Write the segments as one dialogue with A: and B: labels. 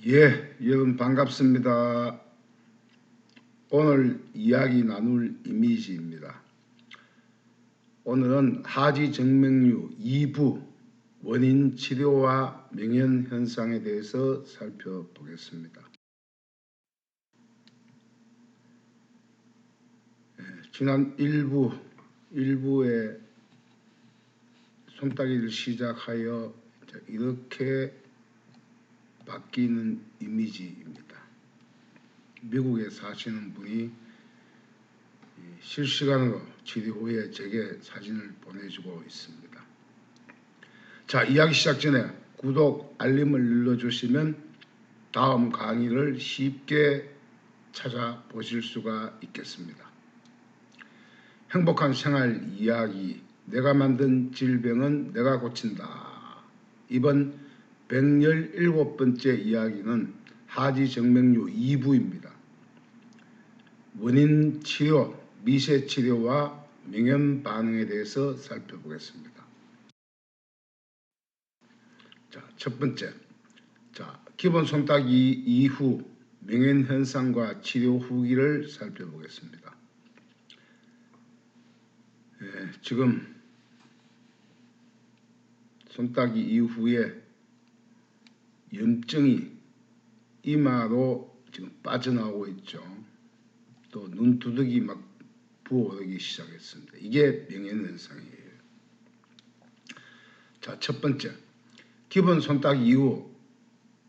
A: 예, 여러분 반갑습니다. 오늘 이야기 나눌 이미지입니다. 오늘은 하지정맥류 2부 원인 치료와 명현 현상에 대해서 살펴보겠습니다. 지난 1부에 손따기를 시작하여 이렇게 바뀌는 이미지입니다. 미국에 사시는 분이 실시간으로 치료 후에 제게 사진을 보내주고 있습니다. 자, 이야기 시작 전에 구독, 알림을 눌러주시면 다음 강의를 쉽게 찾아보실 수가 있겠습니다. 행복한 생활 이야기, 내가 만든 질병은 내가 고친다. 이번 117번째 이야기는 하지정맥류 2부입니다. 원인 치료, 미세 치료와 명현 반응에 대해서 살펴보겠습니다. 자, 첫 번째. 자, 기본 손따기 이후 명현 현상과 치료 후기를 살펴보겠습니다. 지금 손따기 이후에 염증이 이마로 지금 빠져나오고 있죠. 또 눈두둑이 막 부어오르기 시작했습니다. 이게 명현 현상이에요. 자, 첫 번째. 기본 손따기 이후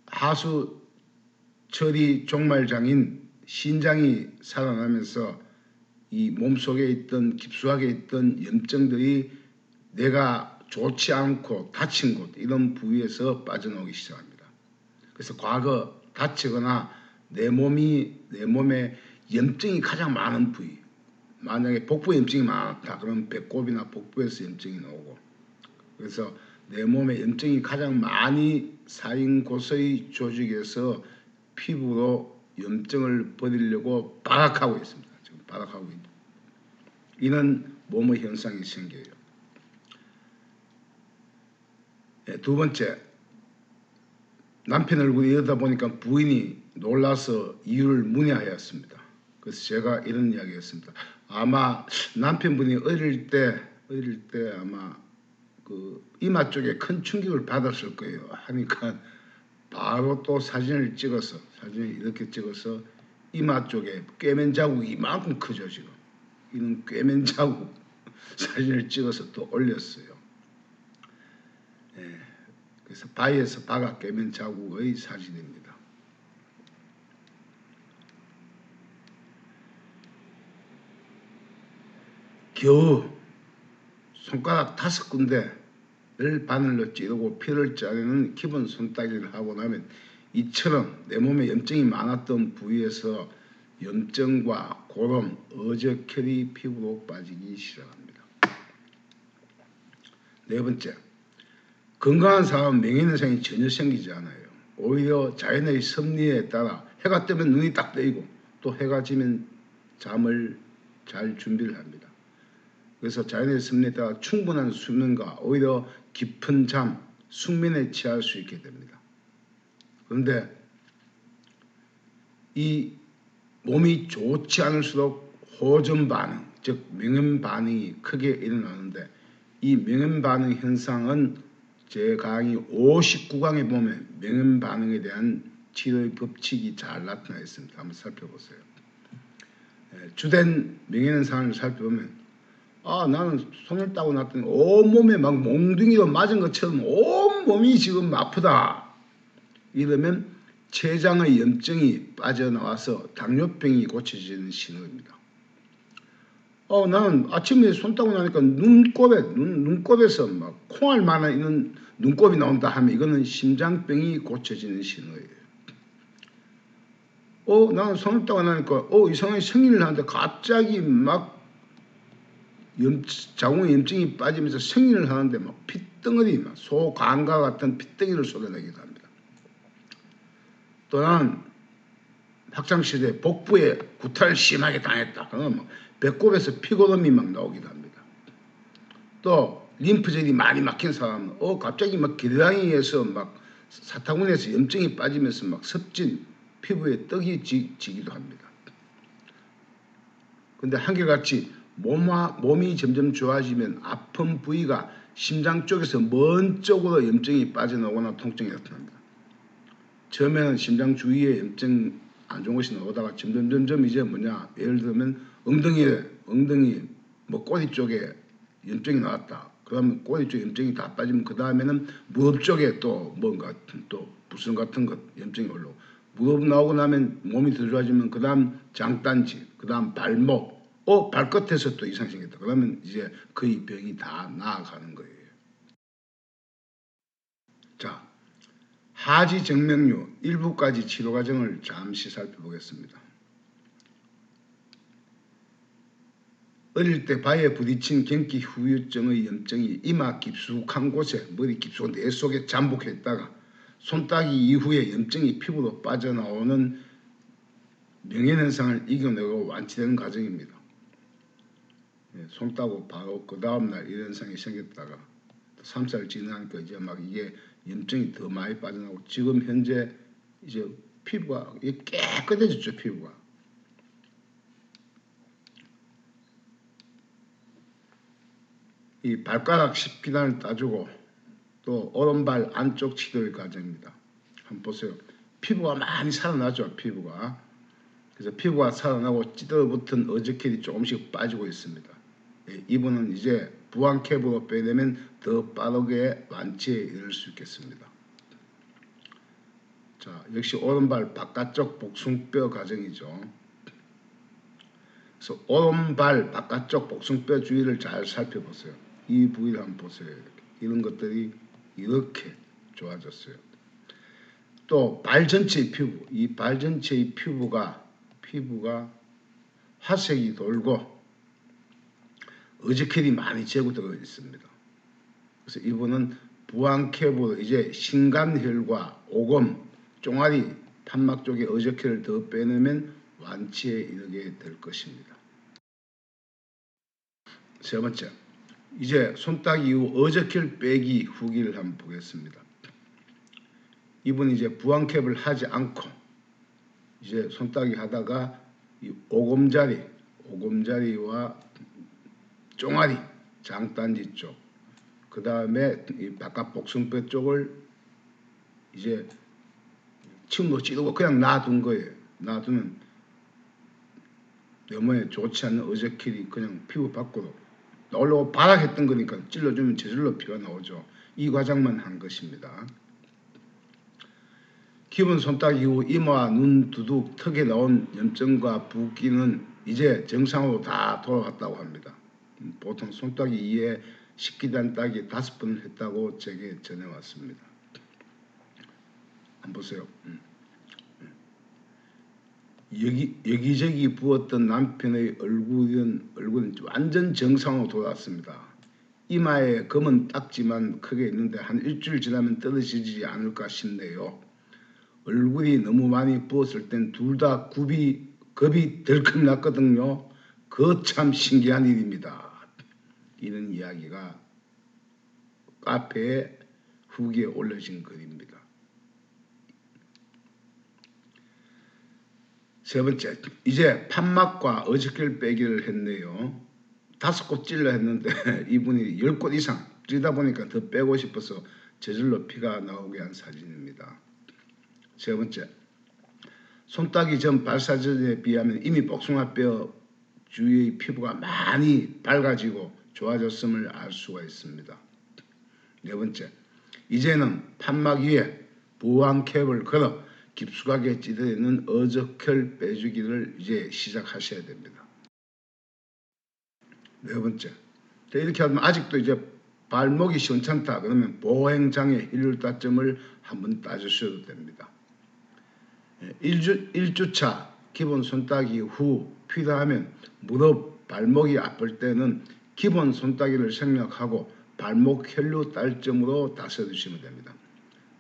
A: 하수 처리 종말장인 신장이 살아나면서 이 몸속에 있던 깊숙하게 있던 염증들이 내가 좋지 않고 다친 곳 이런 부위에서 빠져나오기 시작합니다. 그래서 과거 다치거나 내 몸에 염증이 가장 많은 부위, 만약에 복부에 염증이 많다 그러면 배꼽이나 복부에서 염증이 나오고, 그래서 내 몸에 염증이 가장 많이 쌓인 곳의 조직에서 피부로 염증을 버리려고 발악하고 있습니다. 지금 발악하고 있습니다. 이는 몸의 현상이 생겨요. 두 번째, 남편 얼굴이 이러다 보니까 부인이 놀라서 이유를 문의하였습니다. 그래서 제가 이런 이야기했습니다. 아마 남편분이 어릴 때 아마 그 이마 쪽에 큰 충격을 받았을 거예요. 하니까 바로 또 사진을 이렇게 찍어서 이마 쪽에 꿰맨 자국이 이만큼 크죠. 지금 이는 꿰맨 자국 사진을 찍어서 또 올렸어요. 그래서 바위에서 박아 꿰맨 자국의 사진입니다. 겨우 손가락 5군데를 바늘로 찌르고 피를 짜내는 기본 손따기를 하고 나면 이처럼 내 몸에 염증이 많았던 부위에서 염증과 고름, 어저결이 피부로 빠지기 시작합니다. 네 번째, 건강한 사람은 명현 현상이 전혀 생기지 않아요. 오히려 자연의 섭리에 따라 해가 뜨면 눈이 딱 뜨이고 또 해가 지면 잠을 잘 준비를 합니다. 그래서 자연의 섭리에 따라 충분한 수면과 오히려 깊은 잠, 숙면에 취할 수 있게 됩니다. 그런데 이 몸이 좋지 않을수록 호전 반응, 즉 명현 반응이 크게 일어나는데, 이 명현 반응 현상은 제 강의 59강에 보면 명현 반응에 대한 치료의 법칙이 잘 나타나 있습니다. 한번 살펴보세요. 주된 명현 현상을 살펴보면, 나는 손을 따고 났더니 온몸에 막 몽둥이로 맞은 것처럼 온몸이 지금 아프다. 이러면 췌장의 염증이 빠져나와서 당뇨병이 고쳐지는 신호입니다. 나는 아침에 손 따고 나니까 눈곱에서 막 콩알 만한 이런 눈곱이 나온다 하면 이거는 심장병이 고쳐지는 신호예요. 나는 손을 따고 나니까 이상하게 생리를 하는데 갑자기 막 자궁에 염증이 빠지면서 생리를 하는데 막 핏덩어리, 막 소간과 같은 핏덩이를 쏟아내기도 합니다. 또는 학창시절에 복부에 구타를 심하게 당했다. 그러면 배꼽에서 피고름이 막 나오기도 합니다. 또 림프절이 많이 막힌 사람은 갑자기 막 기량에서 막 사타구니에서 염증이 빠지면서 막 습진, 피부에 떡이 지기도 합니다. 근데 한결같이 몸이 점점 좋아지면 아픈 부위가 심장 쪽에서 먼 쪽으로 염증이 빠져나오거나 통증이 나타납니다. 처음에는 심장 주위에 염증 안 좋은 것이 나오다가 점점 이제 뭐냐, 예를 들면 엉덩이 뭐 꼬리 쪽에 염증이 나왔다. 그러면 꼬리 쪽 염증이 다 빠지면 그 다음에는 무릎 쪽에 또 뭔가 또 부순 같은 것 염증이 올라오고, 무릎 나오고 나면 몸이 더 좋아지면 그 다음 장단지, 그 다음 발목, 발끝에서 또 이상 생겼다. 그러면 이제 거의 병이 다 나아가는 거예요. 자, 하지 정맥류 일부까지 치료 과정을 잠시 살펴보겠습니다. 어릴 때 바위에 부딪힌 경기 후유증의 염증이 이마 깊숙한 곳에, 머리 깊숙한 뇌 속에 잠복해 있다가 손따기 이후에 염증이 피부로 빠져나오는 명현현상을 이겨내고 완치되는 과정입니다. 손 따고 바로 그 다음날 이런 현상이 생겼다가 3살 지나니까 이제 막 이게 염증이 더 많이 빠져나오고, 지금 현재 이제 피부가 깨끗해졌죠. 피부가. 이 발가락 10기단을 따주고 또 오른발 안쪽 치료의 과정입니다. 한번 보세요. 피부가 많이 살아나죠. 피부가. 그래서 피부가 살아나고 찌들어붙은 어저킬이 조금씩 빠지고 있습니다. 이분은 이제 부항캡으로 빼내면 더 빠르게 완치에 이를 수 있겠습니다. 자, 역시 오른발 바깥쪽 복숭뼈 과정이죠. 그래서 오른발 바깥쪽 복숭뼈 주위를 잘 살펴보세요. 이 부위를 한번 보세요. 이런 것들이 이렇게 좋아졌어요. 또 발 전체의 피부, 이 발 전체의 피부가 화색이 돌고 어저킬이 많이 제거되어 있습니다. 그래서 이분은 부항캡으로 이제 신간혈과 오금, 종아리, 판막 쪽에 어저킬을 더 빼내면 완치에 이르게 될 것입니다. 세 번째, 이제 손따기 이후 어저킬 빼기 후기를 한번 보겠습니다. 이분은 이제 부항캡을 하지 않고 이제 손따기 하다가 이 오금자리와 종아리, 장단지 쪽, 그 다음에 이 바깥 복숭뼈 쪽을 이제 침으로 찌르고 그냥 놔둔 거예요. 놔두면 너무 좋지 않는 어저킬이 그냥 피부 밖으로 올라오고 발악했던 거니까 찔러주면 저절로 피가 나오죠. 이 과정만 한 것입니다. 기본 손따기 이후 이마와 눈, 두둑, 턱에 나온 염증과 붓기는 이제 정상으로 다 돌아갔다고 합니다. 보통 손따기 이에 10기단 따기 5번을 했다고 제게 전해왔습니다. 한번 보세요. 여기저기 부었던 남편의 얼굴은 완전 정상으로 돌아왔습니다. 이마에 검은 딱지만 크게 있는데 한 일주일 지나면 떨어지지 않을까 싶네요. 얼굴이 너무 많이 부었을 땐 둘 다 겁이 덜컥 났거든요. 그거 참 신기한 일입니다. 이런 이야기가 카페에 후기에 올려진 글입니다. 세 번째, 이제 판막과 어저킬 빼기를 했네요. 5곳 찔러 했는데 이분이 10곳 이상 찌다 보니까 더 빼고 싶어서 저절로 피가 나오게 한 사진입니다. 세 번째, 손따기 전 발사전에 비하면 이미 복숭아뼈 주위의 피부가 많이 밝아지고 좋아졌음을 알 수가 있습니다. 네 번째, 이제는 판막 위에 부항캡을 걸어 깊숙하게 찌들어 있는 어저킬 빼주기를 이제 시작하셔야 됩니다. 네 번째, 이렇게 하면 아직도 이제 발목이 시원찮다 그러면 보행장애 힐률다점을 한번 따주셔도 됩니다. 1주차 기본 손따기 후 필요하면 무릎, 발목이 아플 때는 기본 손따기를 생략하고 발목 혈류 딸점으로 다져주시면 됩니다.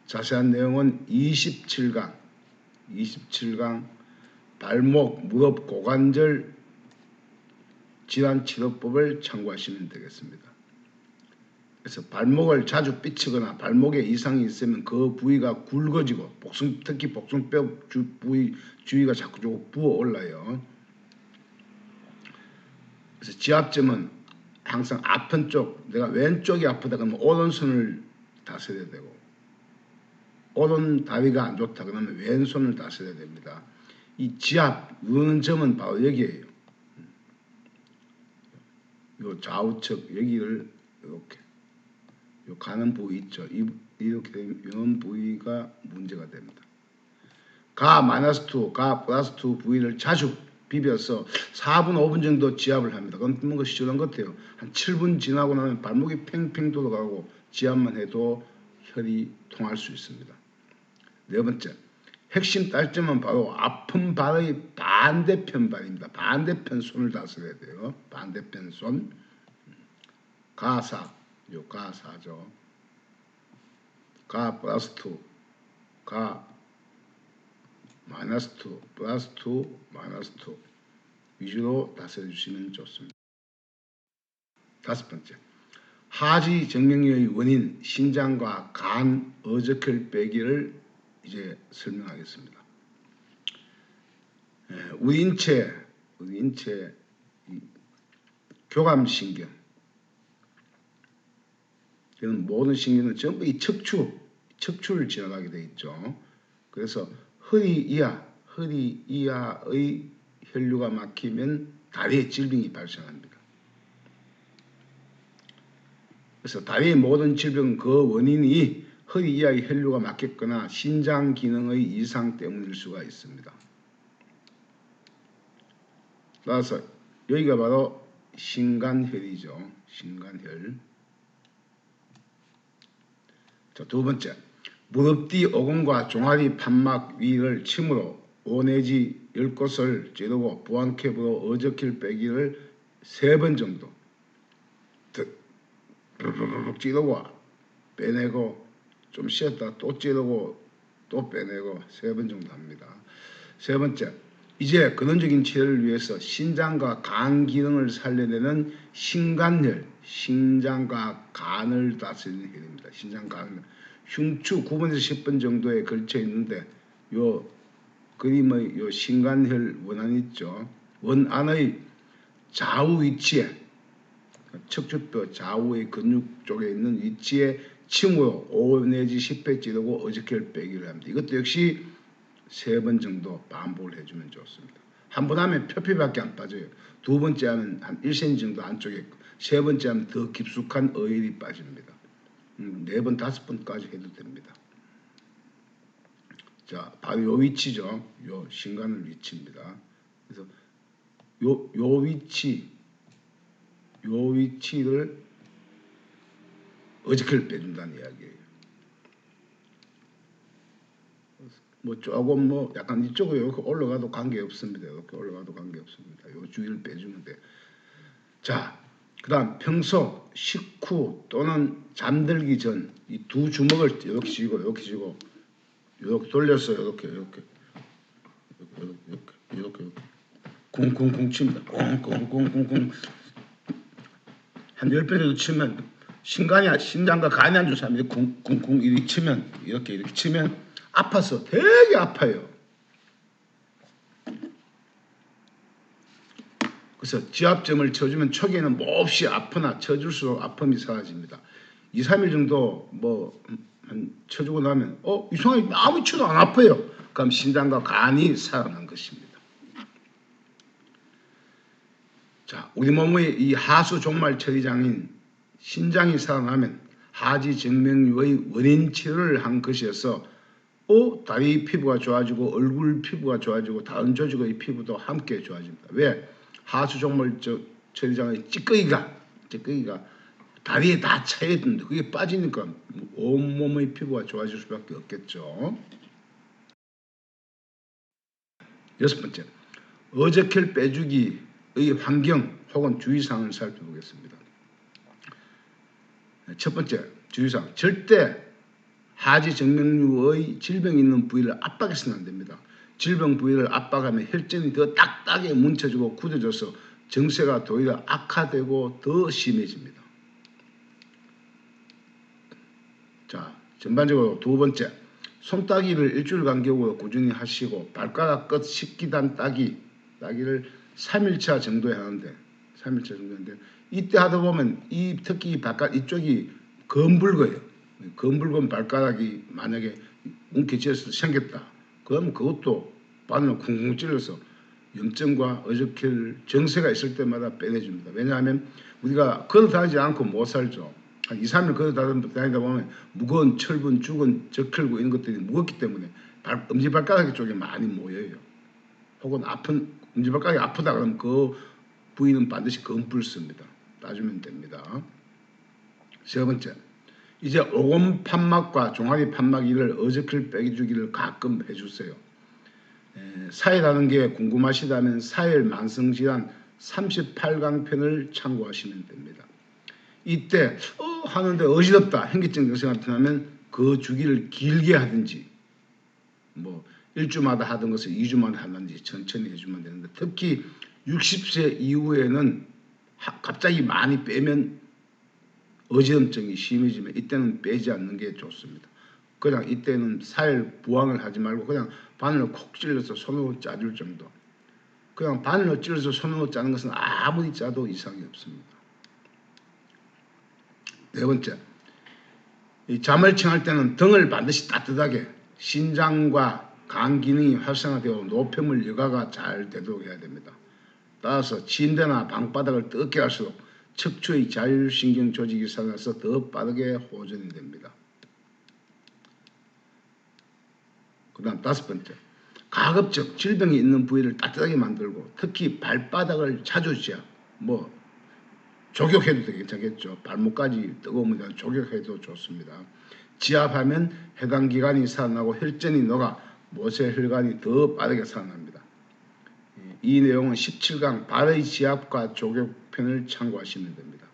A: 자세한 내용은 27강 발목, 무릎, 고관절 질환치료법을 참고하시면 되겠습니다. 그래서 발목을 자주 삐치거나 발목에 이상이 있으면 그 부위가 굵어지고 특히 복숭뼈 부위 주위가 자꾸 부어 올라요. 그래서 지압점은 항상 아픈 쪽, 내가 왼쪽이 아프다 그러면 오른손을 다스려야 되고, 오른 다리가 안 좋다 그러면 왼손을 다스려야 됩니다. 이 지압 누르는 점은 바로 여기에요. 요 좌우측 여기를 이렇게 요 가는 부위 있죠. 이렇게 되면 이런 부위가 문제가 됩니다. 가 -2, 가 +2 부위를 자주 비벼서 4분 5분 정도 지압을 합니다. 그건 뭔가 시원한 것 같아요. 한 7분 지나고 나면 발목이 팽팽 돌아가고 지압만 해도 혈이 통할 수 있습니다. 네 번째, 핵심 딸점은 바로 아픈 발의 반대편 발입니다. 반대편 손을 다스려야 돼요. 반대편 손. 가사, 요 가사죠. 가 +2, 가 -2, +2, -2 위주로 다스려 주시면 좋습니다. 다섯 번째, 하지 정맥류의 원인 신장과 간 어저혈 빼기를 이제 설명하겠습니다. 우리 인체 교감신경, 모든 신경은 전부 이 척추를 지나가게 되어 있죠. 그래서 허리 이하의 혈류가 막히면 다리에 질병이 발생합니다. 그래서 다리의 모든 질병은 그 원인이 허리 이하의 혈류가 막혔거나 신장 기능의 이상 때문일 수가 있습니다. 따라서 여기가 바로 신간혈이죠. 신간혈. 자, 두 번째, 무릎 뒤 오금과 종아리 판막 위를 침으로 5 내지 10곳을 찌르고 보완캡으로 어저킬 빼기를 3번 정도 찌르고 빼내고 좀 쉬었다 또 찌르고 또 빼내고 3번 정도 합니다. 세 번째, 이제 근원적인 치료를 위해서 신장과 간 기능을 살려내는 신간혈, 신장과 간을 다스리는 혈입니다. 신장, 간, 흉추 9번에서 10번 정도에 걸쳐 있는데 요 그림의 요 신간혈 원안 있죠. 원안의 좌우 위치에 척추뼈 좌우의 근육 쪽에 있는 위치에 침으로 5 내지 10회 찌르고 어저혈 빼기를 합니다. 이것도 역시 3번 정도 반복을 해주면 좋습니다. 한 번 하면 표피밖에 안 빠져요. 두 번째 하면 한 1cm 정도 안쪽에 있고 세 번째 하면 더 깊숙한 어혈이 빠집니다. 4번, 5번까지 해도 됩니다. 자, 바로 요 위치죠. 요 신간의 위치입니다. 그래서 요 위치를 어저께를 빼준다는 이야기예요. 뭐 조금 뭐 약간 이쪽으로 이렇게 올라가도 관계 없습니다. 이렇게 올라가도 관계 없습니다. 요 주위를 빼주면 돼. 자, 그다음 평소 식후 또는 잠들기 전 이 두 주먹을 이렇게 쥐고 이렇게 돌려서 이렇게 쿵쿵쿵 칩니다. 쿵쿵쿵쿵쿵 한 10배 정도 치면 신장과 간이 안 좋은 사람이 쿵쿵쿵 이렇게 치면 아파서 되게 아파요. 그래서 지압점을 쳐주면 초기에는 몹시 아프나 쳐줄수록 아픔이 사라집니다. 2, 3일 정도 한 쳐주고 나면 이상하게 아무 쳐도 안 아파요. 그럼 신장과 간이 살아난 것입니다. 자, 우리 몸의 이 하수 종말 처리장인 신장이 살아나면 하지 정맥류의 원인 치료를 한 것이어서 다리 피부가 좋아지고 얼굴 피부가 좋아지고 다른 조직의 피부도 함께 좋아집니다. 왜? 하수 종말 처리장의 찌꺼기가 다리에 다 차있는데 그게 빠지니까 온몸의 피부가 좋아질 수밖에 없겠죠. 6번째, 어저혈 빼주기의 환경 혹은 주의사항을 살펴보겠습니다. 첫 번째 주의사항, 절대 하지 정맥류의 질병이 있는 부위를 압박해서는 안 됩니다. 질병 부위를 압박하면 혈전이 더 딱딱하게 뭉쳐지고 굳어져서 정세가 도리어 악화되고 더 심해집니다. 전반적으로 두 번째, 손따기를 일주일 간격으로 꾸준히 하시고 발가락 끝 식기단 따기를 3일차 정도에 하는데 3일차 정도인데 이때 하다 보면 특히 발가락 이쪽이 검붉어요. 검붉은 발가락이 만약에 움켜쥐어서 생겼다. 그럼 그것도 바늘로 쿵쿵 찔러서 염증과 어저킬 정세가 있을 때마다 빼내줍니다. 왜냐하면 우리가 걸어 다니지 않고 못 살죠. 한 2, 3일 걸어 다니다 보면 무거운 철분, 죽은 적혈구 이런 것들이 무겁기 때문에 엄지발가락 쪽에 많이 모여요. 혹은 엄지발가락이 아프다 그러면 그 부위는 반드시 검붉습니다. 따주면 됩니다. 세 번째, 이제 오금 판막과 종아리 판막이를 어저킬 빼주기를 가끔 해주세요. 사일하는 게 궁금하시다면 사일 만성질환 38강편을 참고하시면 됩니다. 이때 하는데 어지럽다, 현기증 증세가 나타나면 그 주기를 길게 하든지 뭐 1주마다 하던 것을 2주마다 하든지 천천히 해주면 되는데 특히 60세 이후에는 갑자기 많이 빼면 어지럼증이 심해지면 이때는 빼지 않는 게 좋습니다. 그냥 이때는 사일 부항을 하지 말고 그냥 바늘로 콕 찔러서 손으로 짜줄 정도. 그냥 바늘로 찔러서 손으로 짜는 것은 아무리 짜도 이상이 없습니다. 네 번째, 이 잠을 청할 때는 등을 반드시 따뜻하게 신장과 간 기능이 활성화되어 노폐물 여과가 잘 되도록 해야 됩니다. 따라서 침대나 방바닥을 뜨겁게 할수록 척추의 자율신경 조직이 살아나서 더 빠르게 호전이 됩니다. 그 다음 다섯 번째, 가급적 질병이 있는 부위를 따뜻하게 만들고 특히 발바닥을 자주 조격해도 괜찮겠죠. 발목까지 뜨거우면 조격해도 좋습니다. 지압하면 해당 기관이 살아나고 혈전이 녹아 모세혈관이 더 빠르게 살아납니다. 이 내용은 17강 발의 지압과 조격편을 참고하시면 됩니다.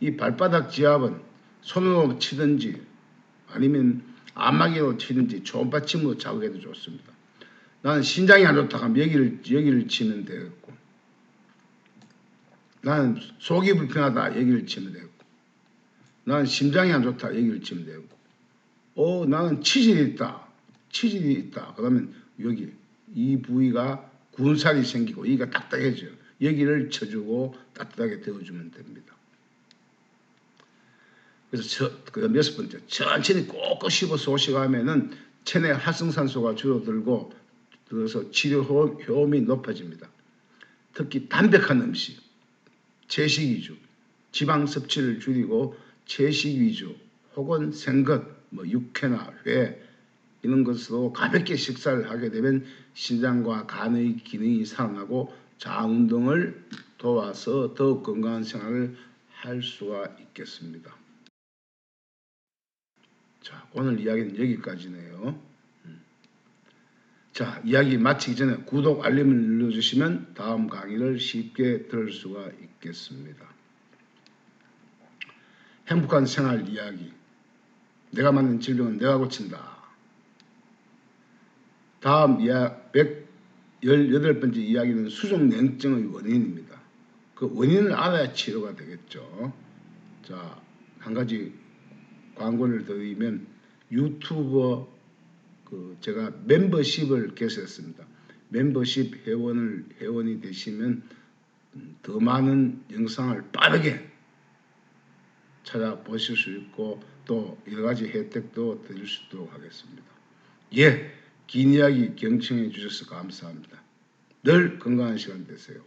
A: 이 발바닥 지압은 손으로 치든지 아니면 안마기로 치든지 초음파침으로 자극해도 좋습니다. 나는 신장이 안 좋다 하면 여기를 치면 되겠고, 나는 속이 불편하다 여기를 치면 되겠고, 나는 심장이 안 좋다 여기를 치면 되겠고, 나는 치질이 있다 그러면 여기 이 부위가 군살이 생기고 여기가 딱딱해져요. 여기를 쳐주고 따뜻하게 데워주면 됩니다. 그래서 여섯 번째, 천천히 꼭꼭 씹어서 오시가면은 체내 활성산소가 줄어들고 그래서 치료 효험이 높아집니다. 특히 담백한 음식, 채식 위주, 지방 섭취를 줄이고 채식 위주 혹은 생것, 육회나 회 이런 것으로 가볍게 식사를 하게 되면 신장과 간의 기능이 살아나고 자운동을 도와서 더욱 건강한 생활을 할 수가 있겠습니다. 자, 오늘 이야기는 여기까지네요. 자, 이야기 마치기 전에 구독, 알림을 눌러주시면 다음 강의를 쉽게 들을 수가 있겠습니다. 행복한 생활 이야기. 내가 만든 질병은 내가 고친다. 다음 118번째 이야기는 수족냉증의 원인입니다. 그 원인을 알아야 치료가 되겠죠. 자, 한 가지 광고를 드리면 유튜버 제가 멤버십을 개설했습니다. 멤버십 회원이 되시면 더 많은 영상을 빠르게 찾아보실 수 있고 또 여러 가지 혜택도 드릴 수 있도록 하겠습니다. 긴 이야기 경청해 주셔서 감사합니다. 늘 건강한 시간 되세요.